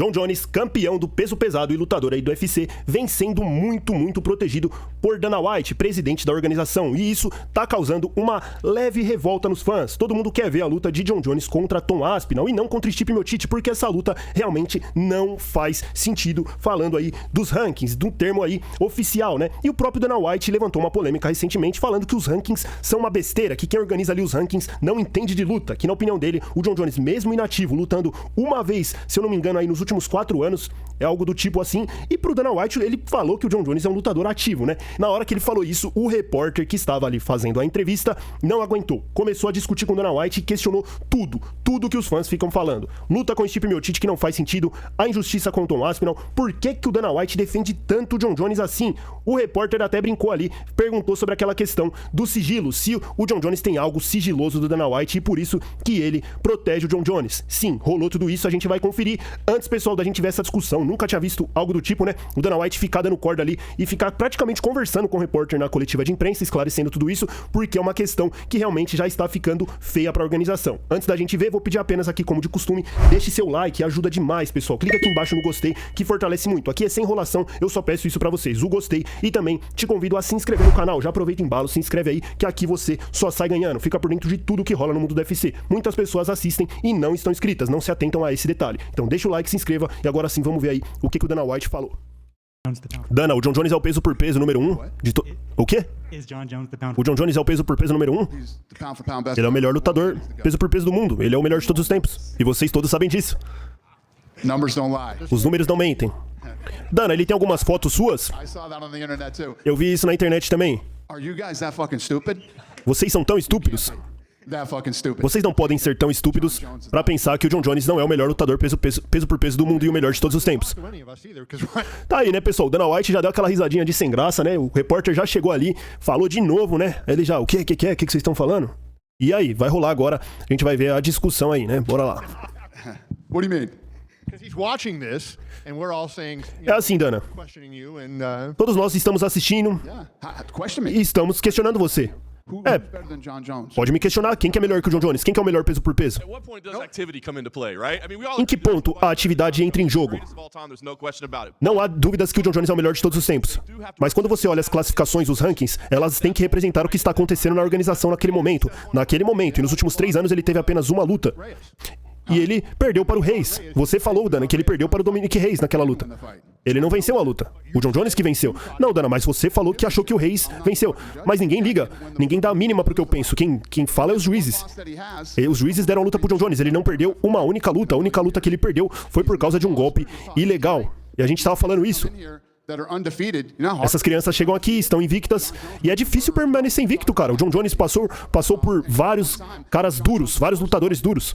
Jon Jones, campeão do peso pesado e lutador aí do UFC, vem sendo muito protegido por Dana White, presidente da organização, e isso tá causando uma leve revolta nos fãs. Todo mundo quer ver a luta de Jon Jones contra Tom Aspinall e não contra Stipe Miocic, porque essa luta realmente não faz sentido, falando aí dos rankings, do termo aí oficial, né? E o próprio Dana White levantou uma polêmica recentemente falando que os rankings são uma besteira, que quem organiza ali os rankings não entende de luta, que na opinião dele, o Jon Jones, mesmo inativo, lutando uma vez, se eu não me engano, aí nos últimos 4 anos, é algo do tipo assim, e pro Dana White, ele falou que o Jon Jones é um lutador ativo, né? Na hora que ele falou isso, o repórter que estava ali fazendo a entrevista não aguentou, começou a discutir com o Dana White e questionou tudo que os fãs ficam falando. Luta com o Stipe Miocic que não faz sentido, a injustiça com o Tom Aspinall, por que o Dana White defende tanto o Jon Jones assim? O repórter até brincou ali, perguntou sobre aquela questão do sigilo, se o Jon Jones tem algo sigiloso do Dana White e por isso que ele protege o Jon Jones. Sim, rolou tudo isso, a gente vai conferir. Antes, pessoal, da gente ver essa discussão, nunca tinha visto algo do tipo, né? O Dana White ficar dando corda ali e ficar praticamente conversando com o repórter na coletiva de imprensa, esclarecendo tudo isso, porque é uma questão que realmente já está ficando feia pra organização. Antes da gente ver, vou pedir apenas aqui, como de costume, deixe seu like, ajuda demais, pessoal. Clica aqui embaixo no gostei, que fortalece muito. Aqui é sem enrolação, eu só peço isso pra vocês, o gostei, e também te convido a se inscrever no canal. Já aproveita o embalo, se inscreve aí, que aqui você só sai ganhando, fica por dentro de tudo que rola no mundo do UFC. Muitas pessoas assistem e não estão inscritas, não se atentam a esse detalhe. Então deixa o like, se inscreva, e agora sim vamos ver aí o que o Dana White falou. Dana, o Jon Jones é o peso por peso número 1 de O quê? O Jon Jones é o peso por peso número 1? Ele é o melhor lutador peso por peso do mundo. Ele é o melhor de todos os tempos. E vocês todos sabem disso. Os números não mentem. Dana, ele tem algumas fotos suas? Eu vi isso na internet também. Vocês são tão estúpidos? Vocês não podem ser tão estúpidos pra pensar que o Jon Jones não é o melhor lutador peso por peso do mundo e o melhor de todos os tempos. Tá aí, né, pessoal? O Dana White já deu aquela risadinha de sem graça, né? O repórter já chegou ali, falou de novo, né? Ele já, o que vocês estão falando? E aí, vai rolar agora, a gente vai ver a discussão aí, né? Bora lá. É assim, Dana. Todos nós estamos assistindo e estamos questionando você. Pode me questionar, quem que é melhor que o Jon Jones? Quem que é o melhor peso por peso? Em que ponto a atividade entra em jogo? Não há dúvidas que o Jon Jones é o melhor de todos os tempos. Mas quando você olha as classificações, os rankings, elas têm que representar o que está acontecendo na organização naquele momento. E nos últimos 3 anos ele teve apenas uma luta. E ele perdeu para o Reis. Você falou, Dana, que ele perdeu para o Dominic Reis naquela luta. Ele não venceu a luta. O Jon Jones que venceu. Não, Dana, mas você falou que achou que o Reis venceu. Mas ninguém liga. Ninguém dá a mínima pro que eu penso. Quem fala é os juízes. E os juízes deram a luta pro Jon Jones. Ele não perdeu uma única luta. A única luta que ele perdeu foi por causa de um golpe ilegal. E a gente tava falando isso. Essas crianças chegam aqui, estão invictas, e é difícil permanecer invicto, cara. O Jon Jones passou por vários caras duros, vários lutadores duros.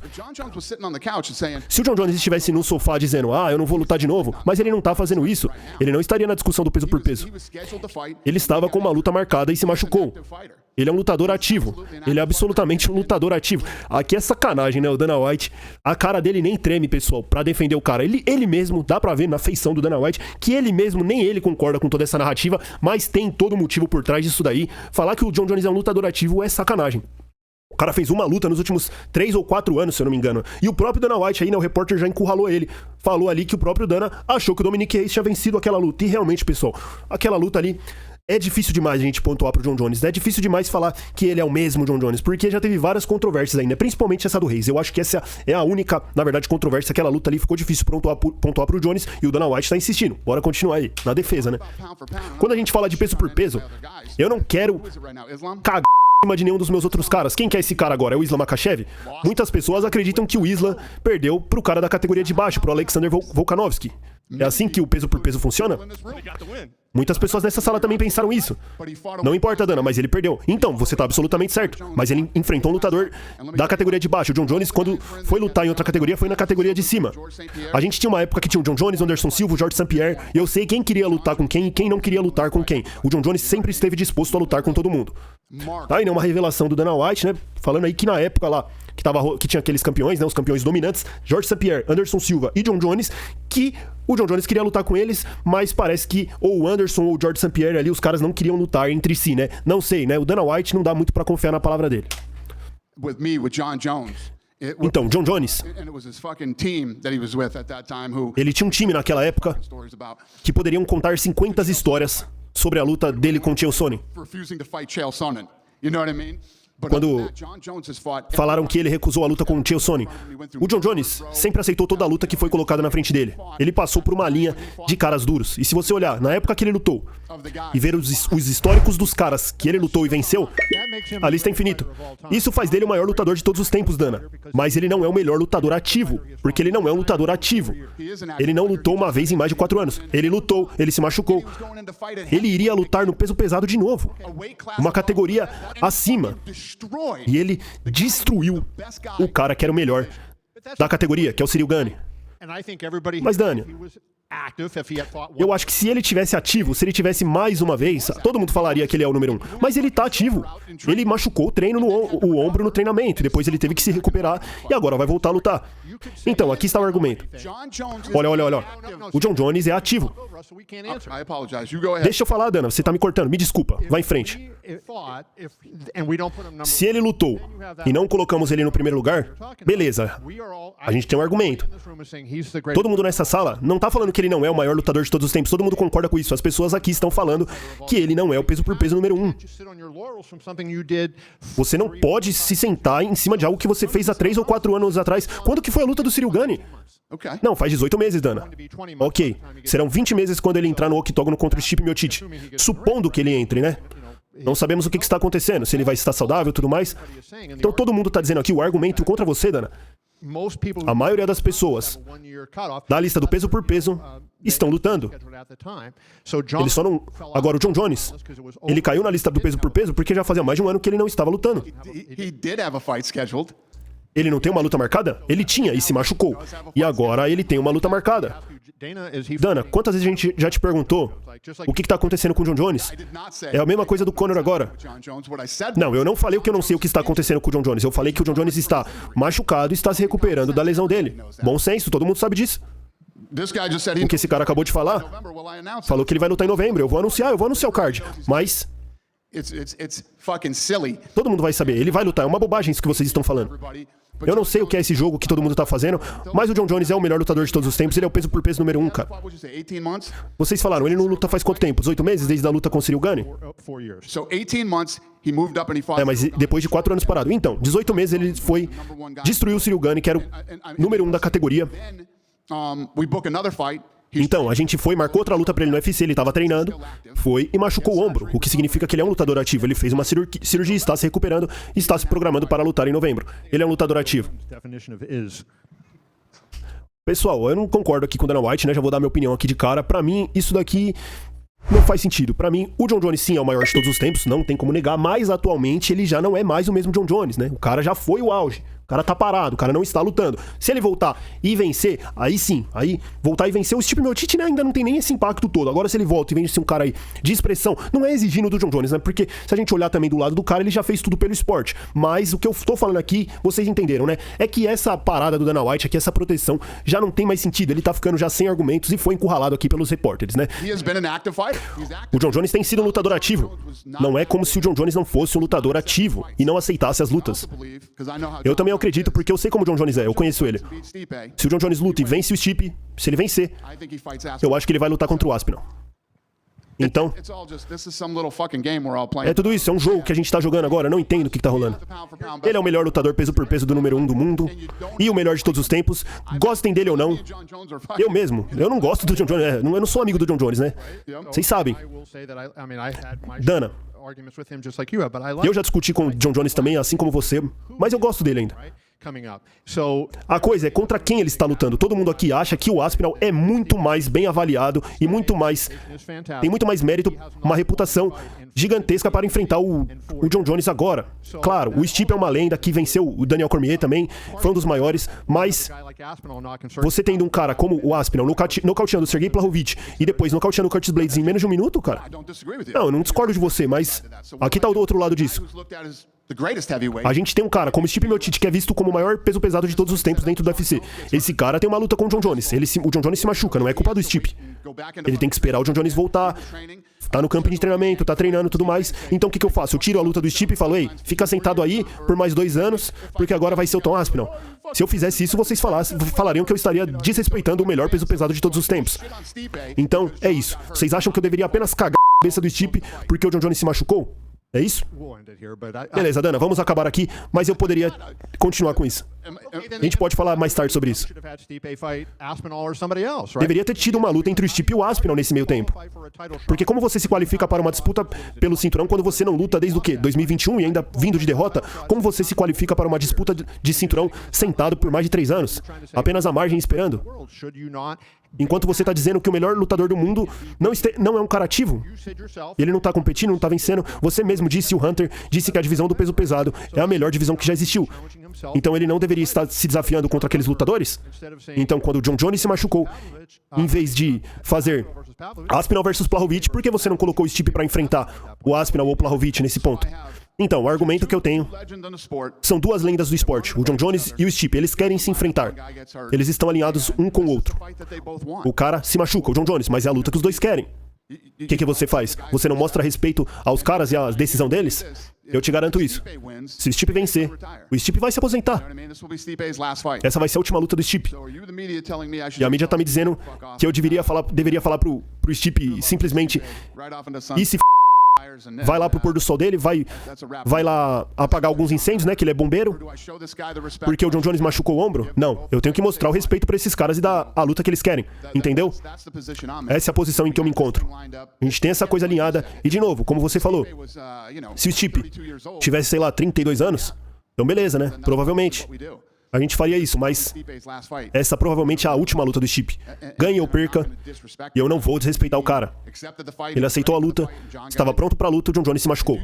Se o Jon Jones estivesse no sofá dizendo, eu não vou lutar de novo, mas ele não tá fazendo isso, ele não estaria na discussão do peso por peso. Ele estava com uma luta marcada e se machucou. Ele é um lutador ativo. Ele é absolutamente um lutador ativo. Aqui é sacanagem, né? O Dana White, a cara dele nem treme, pessoal, pra defender o cara. Ele mesmo, dá pra ver na feição do Dana White, que ele mesmo, nem ele concorda com toda essa narrativa, mas tem todo motivo por trás disso daí. Falar que o Jon Jones é um lutador ativo é sacanagem. O cara fez uma luta nos últimos 3 ou 4 anos, se eu não me engano. E o próprio Dana White aí, né, o repórter já encurralou ele. Falou ali que o próprio Dana achou que o Dominic Reis tinha vencido aquela luta. E realmente, pessoal, aquela luta ali... É difícil demais a gente pontuar pro Jon Jones, né? É difícil demais falar que ele é o mesmo Jon Jones, porque já teve várias controvérsias ainda, principalmente essa do Reis. Eu acho que essa é a única, na verdade, controvérsia. Aquela luta ali ficou difícil pontuar pro Jones, e o Dana White tá insistindo. Bora continuar aí, na defesa, né? Quando a gente fala de peso por peso, eu não quero cagar em cima de nenhum dos meus outros caras. Quem que é esse cara agora? É o Islam Makhachev? Muitas pessoas acreditam que o Islam perdeu pro cara da categoria de baixo, pro Alexander Volkanovski. É assim que o peso por peso funciona? Muitas pessoas nessa sala também pensaram isso. Não importa, Dana, mas ele perdeu. Então, você tá absolutamente certo. Mas ele enfrentou um lutador da categoria de baixo. O Jon Jones, quando foi lutar em outra categoria, foi na categoria de cima. A gente tinha uma época que tinha o Jon Jones, Anderson Silva, o George St. Pierre, e eu sei quem queria lutar com quem e quem não queria lutar com quem. O Jon Jones sempre esteve disposto a lutar com todo mundo. Tá aí, né, uma revelação do Dana White, né, falando aí que na época lá, que tinha aqueles campeões, né, os campeões dominantes, George St. Pierre, Anderson Silva e Jon Jones, que o Jon Jones queria lutar com eles, mas parece que ou o Anderson ou o George St. Pierre ali, os caras não queriam lutar entre si, né? Não sei, né? O Dana White não dá muito pra confiar na palavra dele. Então, John Jones, ele tinha um time naquela época que poderiam contar 50 histórias sobre a luta dele com Chael Sonnen. Quando falaram que ele recusou a luta com o Chael Sonnen, o John Jones sempre aceitou toda a luta que foi colocada na frente dele. Ele passou por uma linha de caras duros. E se você olhar, na época que ele lutou, e ver os históricos dos caras que ele lutou e venceu, a lista é infinita. Isso faz dele o maior lutador de todos os tempos, Dana. Mas ele não é o melhor lutador ativo, porque ele não é um lutador ativo. Ele não lutou uma vez em mais de 4 anos. Ele lutou, ele se machucou. Ele iria lutar no peso pesado de novo, uma categoria acima. E ele destruiu o cara que era o melhor da categoria, que é o Ciryl Gane. Mas, Dani, eu acho que se ele tivesse ativo, se ele tivesse mais uma vez, todo mundo falaria que ele é o número 1. Mas ele tá ativo. Ele machucou o treino o ombro no treinamento. Depois ele teve que se recuperar e agora vai voltar a lutar. Então, aqui está o argumento. Olha. O John Jones é ativo. Deixa eu falar, Dana. Você tá me cortando. Me desculpa. Vai em frente. Se ele lutou e não colocamos ele no primeiro lugar, beleza. A gente tem um argumento. Todo mundo nessa sala não tá falando que ele não é o maior lutador de todos os tempos. Todo mundo concorda com isso. As pessoas aqui estão falando que ele não é o peso por peso número 1. Você não pode se sentar em cima de algo que você fez há 3 ou 4 anos atrás. Quando que foi a luta do Ciryl Gane? Não, faz 18 meses, Dana. Ok. Serão 20 meses quando ele entrar no octógono contra o Stipe Miocic. Supondo que ele entre, né? Não sabemos o que está acontecendo, se ele vai estar saudável e tudo mais. Então todo mundo está dizendo aqui, o argumento contra você, Dana. A maioria das pessoas da lista do peso por peso estão lutando. Ele só não... Agora, o John Jones, ele caiu na lista do peso por peso porque já fazia mais de um ano que ele não estava lutando. Ele não tem uma luta marcada? Ele tinha e se machucou. E agora ele tem uma luta marcada. Dana, quantas vezes a gente já te perguntou o que está acontecendo com o John Jones? É a mesma coisa do Conor agora. Não, eu não falei que eu não sei o que está acontecendo com o John Jones. Eu falei que o John Jones está machucado e está se recuperando da lesão dele. Bom senso, todo mundo sabe disso. O que esse cara acabou de falar? Falou que ele vai lutar em novembro. Eu vou anunciar o card. Mas... todo mundo vai saber. Ele vai lutar. É uma bobagem isso que vocês estão falando. Eu não sei o que é esse jogo que todo mundo tá fazendo, mas o John Jones é o melhor lutador de todos os tempos. Ele é o peso por peso número 1, cara. Vocês falaram, ele não luta faz quanto tempo? 18 meses desde a luta com o Ciryl Gane? Mas depois de 4 anos parado. Então, 18 meses ele foi destruir o Ciryl Gane, que era o número 1 da categoria. Então, a gente marcou outra luta pra ele no UFC, ele tava treinando, foi e machucou o ombro, o que significa que ele é um lutador ativo. Ele fez uma cirurgia, está se recuperando e está se programando para lutar em novembro. Ele é um lutador ativo. Pessoal, eu não concordo aqui com o Dana White, né? Já vou dar minha opinião aqui de cara. Pra mim, isso daqui não faz sentido. Pra mim, o John Jones sim é o maior de todos os tempos, não tem como negar, mas atualmente ele já não é mais o mesmo John Jones, né? O cara já foi o auge. O cara tá parado, o cara não está lutando. Se ele voltar e vencer, aí sim, aí voltar e vencer, o Stipe Miocic, né, ainda não tem nem esse impacto todo. Agora se ele volta e vence um cara aí de expressão, não é exigindo do John Jones, né, porque se a gente olhar também do lado do cara, ele já fez tudo pelo esporte. Mas o que eu tô falando aqui, vocês entenderam, né, é que essa parada do Dana White aqui, essa proteção, já não tem mais sentido. Ele tá ficando já sem argumentos e foi encurralado aqui pelos repórteres, né. O John Jones tem sido um lutador ativo. Não é como se o John Jones não fosse um lutador ativo e não aceitasse as lutas. Eu também acredito, porque eu sei como o John Jones é, eu conheço ele. Se o John Jones luta e vence o Stipe, se ele vencer, eu acho que ele vai lutar contra o Aspinall. Então, é tudo isso, é um jogo que a gente tá jogando agora, eu não entendo o que tá rolando. Ele é o melhor lutador peso por peso do número 1 do mundo, e o melhor de todos os tempos, gostem dele ou não. Eu mesmo, eu não gosto do John Jones, eu não sou amigo do John Jones, né? Vocês sabem. Dana, eu já discuti com o John Jones também, assim como você, mas eu gosto dele ainda. A coisa é contra quem ele está lutando. Todo mundo aqui acha que o Aspinall é muito mais bem avaliado e tem muito mais mérito, uma reputação gigantesca para enfrentar o John Jones agora. Claro, o Stipe é uma lenda que venceu o Daniel Cormier também, foi um dos maiores, mas você tendo um cara como o Aspinall nocauteando o Sergei Pavlovich e depois nocauteando o Curtis Blaydes em menos de um minuto, cara. Não, eu não discordo de você, mas aqui tá o outro lado disso. A gente tem um cara como Stipe Miocic, que é visto como o maior peso pesado de todos os tempos dentro do UFC. Esse cara tem uma luta com o John Jones. O John Jones se machuca, não é culpa do Stipe. Ele tem que esperar o John Jones voltar, tá no campo de treinamento, tá treinando e tudo mais. Então o que eu faço? Eu tiro a luta do Stipe e falo, ei, fica sentado aí por mais 2 anos, porque agora vai ser o Tom Aspinall. Se eu fizesse isso, vocês falariam que eu estaria desrespeitando o melhor peso pesado de todos os tempos. Então, é isso. Vocês acham que eu deveria apenas cagar a cabeça do Stipe porque o John Jones se machucou? É isso? Beleza, Dana, vamos acabar aqui, mas eu poderia continuar com isso. A gente pode falar mais tarde sobre isso. Deveria ter tido uma luta entre o Stipe e o Aspinall nesse meio tempo. Porque como você se qualifica para uma disputa pelo cinturão quando você não luta desde o quê? 2021 e ainda vindo de derrota? Como você se qualifica para uma disputa de cinturão sentado por mais de 3 anos? Apenas à margem esperando? Enquanto você tá dizendo que o melhor lutador do mundo não é um cara ativo. Ele não tá competindo, não tá vencendo. Você mesmo disse, o Hunter disse que a divisão do peso pesado é a melhor divisão que já existiu. Então ele não deveria estar se desafiando contra aqueles lutadores? Então quando o John Jones se machucou, em vez de fazer Aspinall versus Blachowicz, por que você não colocou o Stipe pra enfrentar o Aspinall ou o Blachowicz nesse ponto? Então, o argumento que eu tenho são 2 lendas do esporte, o John Jones e o Stipe. Eles querem se enfrentar. Eles estão alinhados um com o outro. O cara se machuca, o John Jones, mas é a luta que os dois querem. O que você faz? Você não mostra respeito aos caras e à decisão deles? Eu te garanto isso. Se o Stipe vencer, o Stipe vai se aposentar. Essa vai ser a última luta do Stipe. E a mídia tá me dizendo que eu deveria falar pro Stipe simplesmente e se vai lá pro pôr do sol dele, vai lá apagar alguns incêndios, né, que ele é bombeiro, porque o John Jones machucou o ombro? Não, eu tenho que mostrar o respeito pra esses caras e dar a luta que eles querem, entendeu? Essa é a posição em que eu me encontro. A gente tem essa coisa alinhada, e de novo, como você falou, se o Stipe tivesse, sei lá, 32 anos, então beleza, né, provavelmente a gente faria isso, mas essa provavelmente é a última luta do Stipe. Ganhe ou perca, e eu não vou desrespeitar o cara. Ele aceitou a luta, estava pronto pra luta, o John Jones se machucou.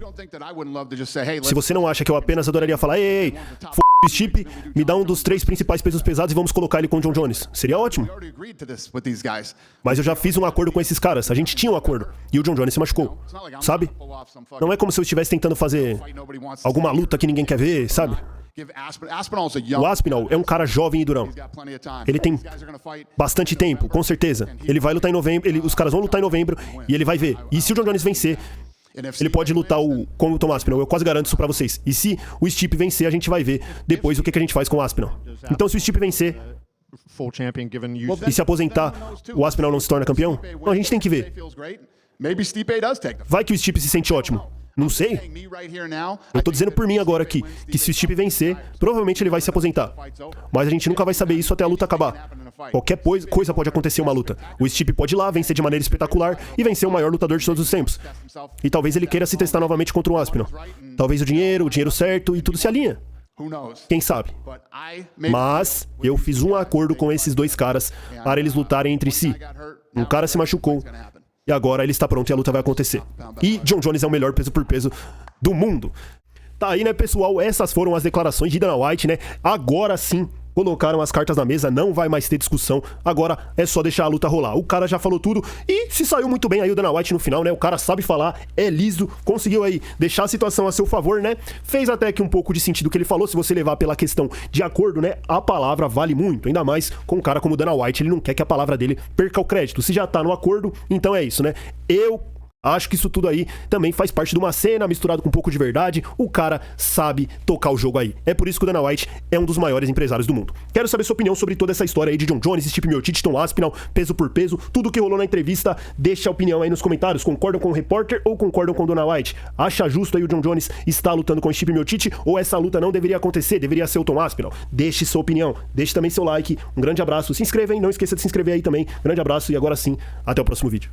Se você não acha que eu apenas adoraria falar, ei, f*** o Stipe, me dá um dos 3 principais pesos pesados e vamos colocar ele com o John Jones. Seria ótimo. Mas eu já fiz um acordo com esses caras, a gente tinha um acordo, e o John Jones se machucou, sabe? Não é como se eu estivesse tentando fazer alguma luta que ninguém quer ver, sabe? O Aspinall é um cara jovem e durão. Ele tem bastante tempo, com certeza. Ele vai lutar em novembro, os caras vão lutar em novembro e ele vai ver. E se o John Jones vencer, ele pode lutar com o Tom Aspinall, eu quase garanto isso pra vocês. E se o Stipe vencer, a gente vai ver depois o que a gente faz com o Aspinall. Então se o Stipe vencer e se aposentar, o Aspinall não se torna campeão? Não, a gente tem que ver. Vai que o Stipe se sente ótimo. Não sei. Eu tô dizendo por mim agora aqui, que se o Stipe vencer, provavelmente ele vai se aposentar. Mas a gente nunca vai saber isso até a luta acabar. Qualquer coisa pode acontecer em uma luta. O Stipe pode ir lá, vencer de maneira espetacular e vencer o maior lutador de todos os tempos. E talvez ele queira se testar novamente contra o Aspinall. Talvez o dinheiro certo e tudo se alinha. Quem sabe? Mas eu fiz um acordo com esses 2 caras para eles lutarem entre si. Um cara se machucou. E agora ele está pronto e a luta vai acontecer. E John Jones é o melhor peso por peso do mundo. Tá aí, né, pessoal? Essas foram as declarações de Dana White, né? Agora sim, colocaram as cartas na mesa, não vai mais ter discussão. Agora é só deixar a luta rolar. O cara já falou tudo e se saiu muito bem aí o Dana White no final, né? O cara sabe falar, é liso, conseguiu aí deixar a situação a seu favor, né? Fez até que um pouco de sentido o que ele falou, se você levar pela questão de acordo, né? A palavra vale muito, ainda mais com um cara como o Dana White, ele não quer que a palavra dele perca o crédito. Se já tá no acordo, então é isso, né? Eu acho que isso tudo aí também faz parte de uma cena misturado com um pouco de verdade. O cara sabe tocar o jogo aí. É por isso que o Dana White é um dos maiores empresários do mundo. Quero saber sua opinião sobre toda essa história aí de John Jones, Stipe Miocic, Tom Aspinall, peso por peso, tudo que rolou na entrevista. Deixa a opinião aí nos comentários. Concordam com o repórter ou concordam com o Dana White? Acha justo aí o John Jones estar lutando com o Stipe Miocic ou essa luta não deveria acontecer? Deveria ser o Tom Aspinall? Deixe sua opinião. Deixe também seu like. Um grande abraço. Se inscreva, hein? Não esqueça de se inscrever aí também. Grande abraço e agora sim, até o próximo vídeo.